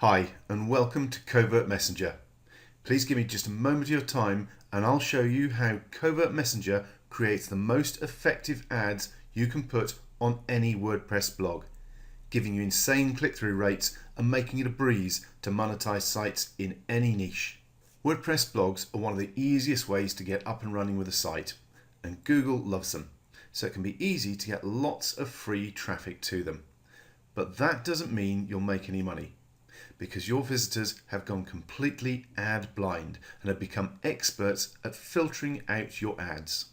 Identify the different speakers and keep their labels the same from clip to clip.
Speaker 1: Hi and welcome to Covert Messenger. Please give me just a moment of your time and I'll show you how Covert Messenger creates the most effective ads you can put on any WordPress blog, giving you insane click-through rates and making it a breeze to monetize sites in any niche. WordPress blogs are one of the easiest ways to get up and running with a site, and Google loves them, so it can be easy to get lots of free traffic to them. But that doesn't mean you'll make any money, because your visitors have gone completely ad blind and have become experts at filtering out your ads.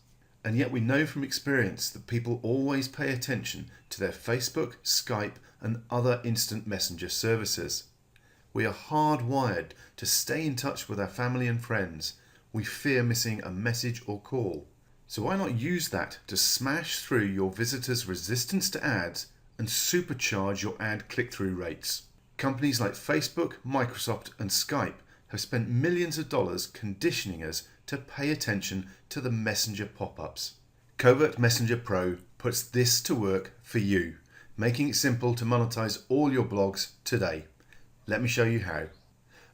Speaker 1: And yet we know from experience that people always pay attention to their Facebook, Skype and other instant messenger services. We are hardwired to stay in touch with our family and friends. We fear missing a message or call. So why not use that to smash through your visitors' resistance to ads and supercharge your ad click-through rates? Companies like Facebook, Microsoft and Skype have spent millions of dollars conditioning us to pay attention to the messenger pop-ups. Covert Messenger Pro puts this to work for you, making it simple to monetize all your blogs today. Let me show you how.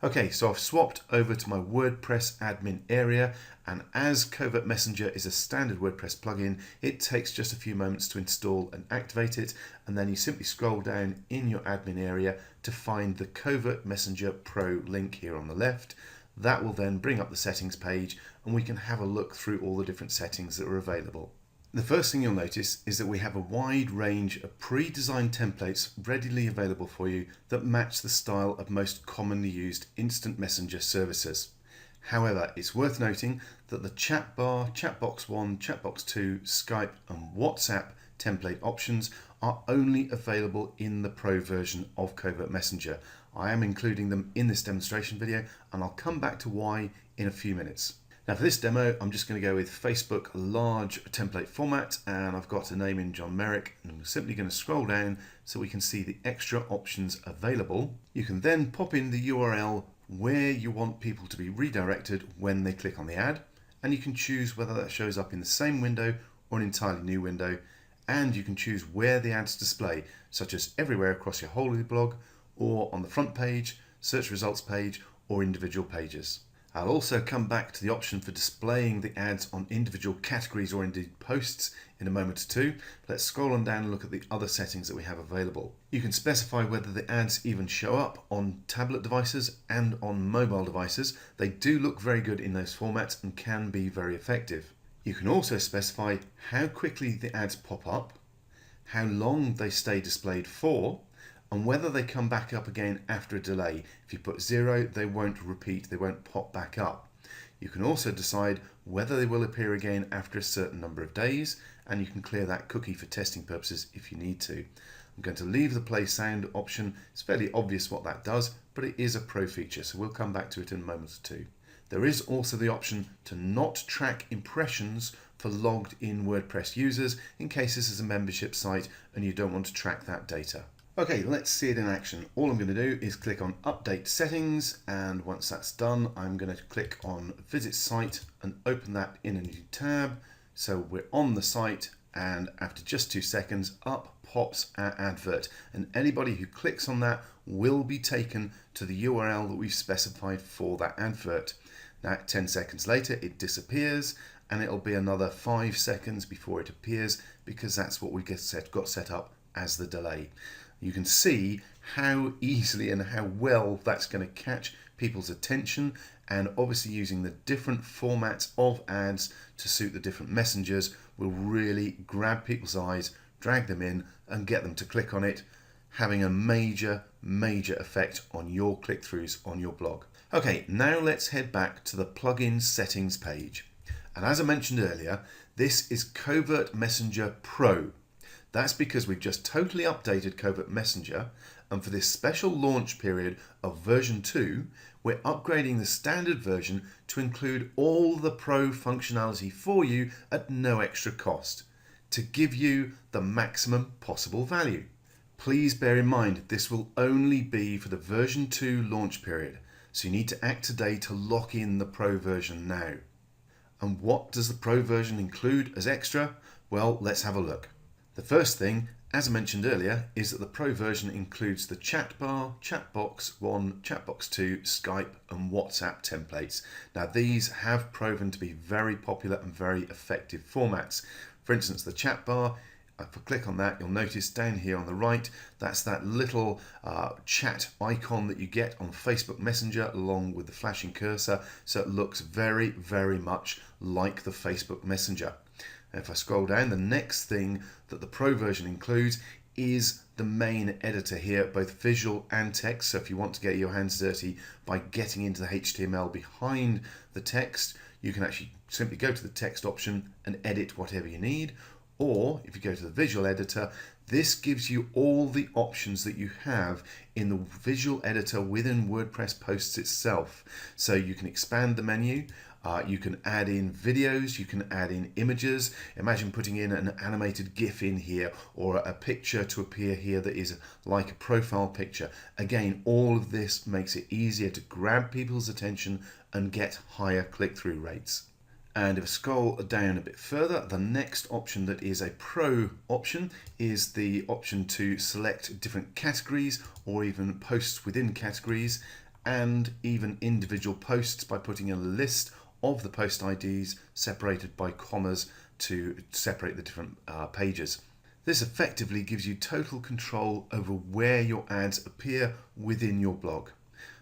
Speaker 1: Okay, so I've swapped over to my WordPress admin area, and as Covert Messenger is a standard WordPress plugin, it takes just a few moments to install and activate it, and then you simply scroll down in your admin area to find the Covert Messenger Pro link here on the left. That will then bring up the settings page and we can have a look through all the different settings that are available. The first thing you'll notice is that we have a wide range of pre-designed templates readily available for you that match the style of most commonly used instant messenger services. However, it's worth noting that the chat bar, Chatbox 1, Chatbox 2, Skype and WhatsApp template options are only available in the Pro version of Covert Messenger. I am including them in this demonstration video and I'll come back to why in a few minutes. Now for this demo, I'm just going to go with Facebook large template format, and I've got a name in John Merrick, and I'm simply going to scroll down so we can see the extra options available. You can then pop in the URL where you want people to be redirected when they click on the ad, and you can choose whether that shows up in the same window or an entirely new window, and you can choose where the ads display, such as everywhere across your whole blog, or on the front page, search results page, or individual pages. I'll also come back to the option for displaying the ads on individual categories or indeed posts in a moment or two. Let's scroll on down and look at the other settings that we have available. You can specify whether the ads even show up on tablet devices and on mobile devices. They do look very good in those formats and can be very effective. You can also specify how quickly the ads pop up, how long they stay displayed for, and whether they come back up again after a delay. If you put 0, they won't repeat, they won't pop back up. You can also decide whether they will appear again after a certain number of days, and you can clear that cookie for testing purposes if you need to. I'm going to leave the play sound option. It's fairly obvious what that does, but it is a pro feature, so we'll come back to it in a moment or two. There is also the option to not track impressions for logged in WordPress users in case this is a membership site and you don't want to track that data. Okay, let's see it in action. All I'm going to do is click on Update Settings, and once that's done, I'm going to click on Visit Site and open that in a new tab. So we're on the site, and after just 2 seconds, up pops our advert, and anybody who clicks on that will be taken to the URL that we've specified for that advert. Now, 10 seconds later, it disappears, and it'll be another 5 seconds before it appears, because that's what we got set up as the delay. You can see how easily and how well that's going to catch people's attention, and obviously using the different formats of ads to suit the different messengers will really grab people's eyes, drag them in and get them to click on it, having a major effect on your click-throughs on your blog. Okay, now let's head back to the plugin settings page. And as I mentioned earlier, this is Covert Messenger Pro. That's because we've just totally updated Covert Messenger, and for this special launch period of version 2, we're upgrading the standard version to include all the Pro functionality for you at no extra cost, to give you the maximum possible value. Please bear in mind this will only be for the version 2 launch period, so you need to act today to lock in the Pro version now. And what does the Pro version include as extra? Well, let's have a look. The first thing, as I mentioned earlier, is that the Pro version includes the chat bar, Chatbox 1, Chatbox 2, Skype and WhatsApp templates. Now these have proven to be very popular and very effective formats. For instance, the chat bar, if I click on that, you'll notice down here on the right, that's that little chat icon that you get on Facebook Messenger along with the flashing cursor. So it looks very, very much like the Facebook Messenger. And if I scroll down, the next thing that the Pro version includes is the main editor here, both visual and text. So if you want to get your hands dirty by getting into the HTML behind the text, you can actually simply go to the text option and edit whatever you need. Or if you go to the visual editor, this gives you all the options that you have in the visual editor within WordPress posts itself. So you can expand the menu, you can add in videos, you can add in images. Imagine putting in an animated GIF in here or a picture to appear here that is like a profile picture. Again, all of this makes it easier to grab people's attention and get higher click-through rates. And if I scroll down a bit further, the next option that is a Pro option is the option to select different categories or even posts within categories and even individual posts by putting in a list of the post IDs separated by commas to separate the different pages. This effectively gives you total control over where your ads appear within your blog.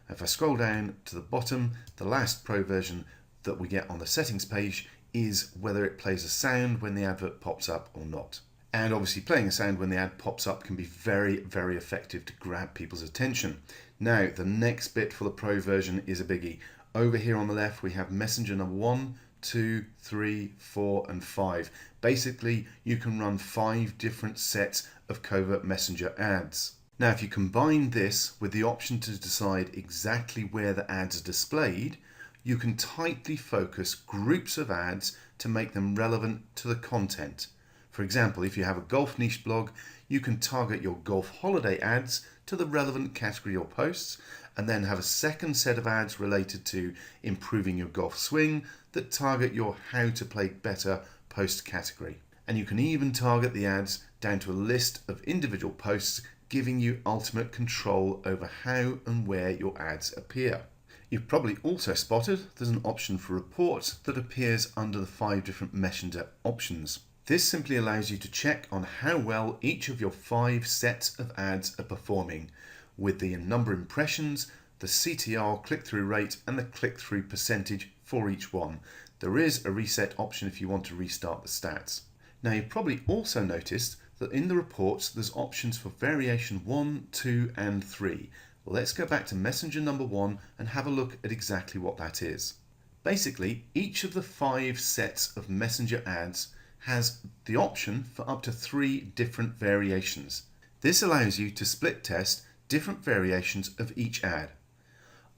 Speaker 1: If I scroll down to the bottom, the last Pro version that we get on the settings page is whether it plays a sound when the advert pops up or not. And obviously playing a sound when the ad pops up can be very, very effective to grab people's attention. Now, the next bit for the Pro version is a biggie. Over here on the left, we have Messenger number 1, 2, 3, 4, and 5. Basically, you can run 5 different sets of Covert Messenger ads. Now, if you combine this with the option to decide exactly where the ads are displayed, you can tightly focus groups of ads to make them relevant to the content. For example, if you have a golf niche blog, you can target your golf holiday ads to the relevant category or posts, and then have a second set of ads related to improving your golf swing that target your how to play better post category. And you can even target the ads down to a list of individual posts, giving you ultimate control over how and where your ads appear. You've probably also spotted there's an option for reports that appears under the 5 different Messenger options. This simply allows you to check on how well each of your 5 sets of ads are performing, with the number of impressions, the CTR click-through rate and the click-through percentage for each one. There is a reset option if you want to restart the stats. Now you've probably also noticed that in the reports there's options for variation 1, 2 and 3. Let's go back to Messenger number 1 and have a look at exactly what that is. Basically, each of the 5 sets of Messenger ads has the option for up to 3 different variations. This allows you to split test different variations of each ad,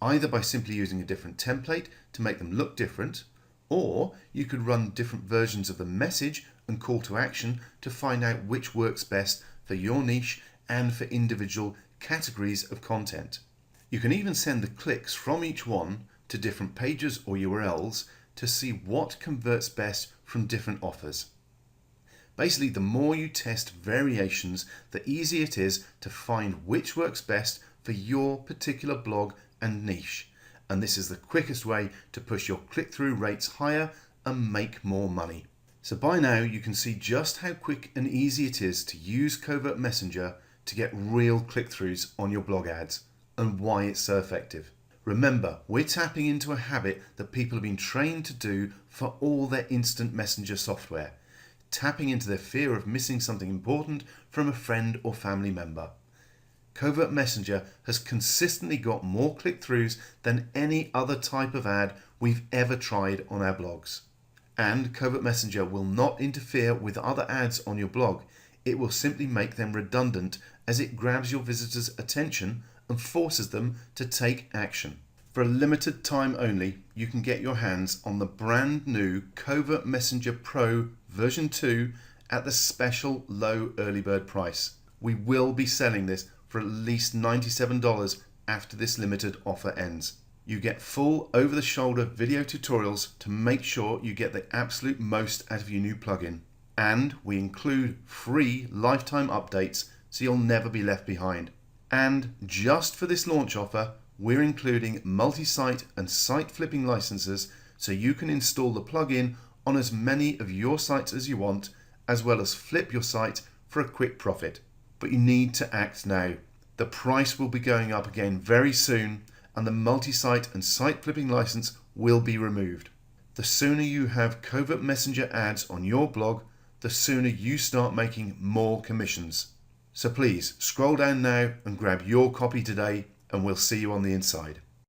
Speaker 1: either by simply using a different template to make them look different, or you could run different versions of the message and call to action to find out which works best for your niche and for individual categories of content. You can even send the clicks from each one to different pages or URLs to see what converts best from different offers. Basically, the more you test variations, the easier it is to find which works best for your particular blog and niche. And this is the quickest way to push your click-through rates higher and make more money. So by now you can see just how quick and easy it is to use Covert Messenger to get real click-throughs on your blog ads and why it's so effective. Remember, we're tapping into a habit that people have been trained to do for all their instant messenger software, tapping into their fear of missing something important from a friend or family member. Covert Messenger has consistently got more click-throughs than any other type of ad we've ever tried on our blogs. And Covert Messenger will not interfere with other ads on your blog. It will simply make them redundant as it grabs your visitors' attention and forces them to take action. For a limited time only, you can get your hands on the brand new Covert Messenger Pro version 2 at the special low early bird price. We will be selling this for at least $97 after this limited offer ends. You get full over-the-shoulder video tutorials to make sure you get the absolute most out of your new plugin. And we include free lifetime updates so you'll never be left behind. And just for this launch offer, we're including multi-site and site flipping licenses so you can install the plugin on as many of your sites as you want, as well as flip your site for a quick profit. But you need to act now. The price will be going up again very soon, and the multi-site and site flipping license will be removed. The sooner you have Covert Messenger ads on your blog, the sooner you start making more commissions. So please scroll down now and grab your copy today, and we'll see you on the inside.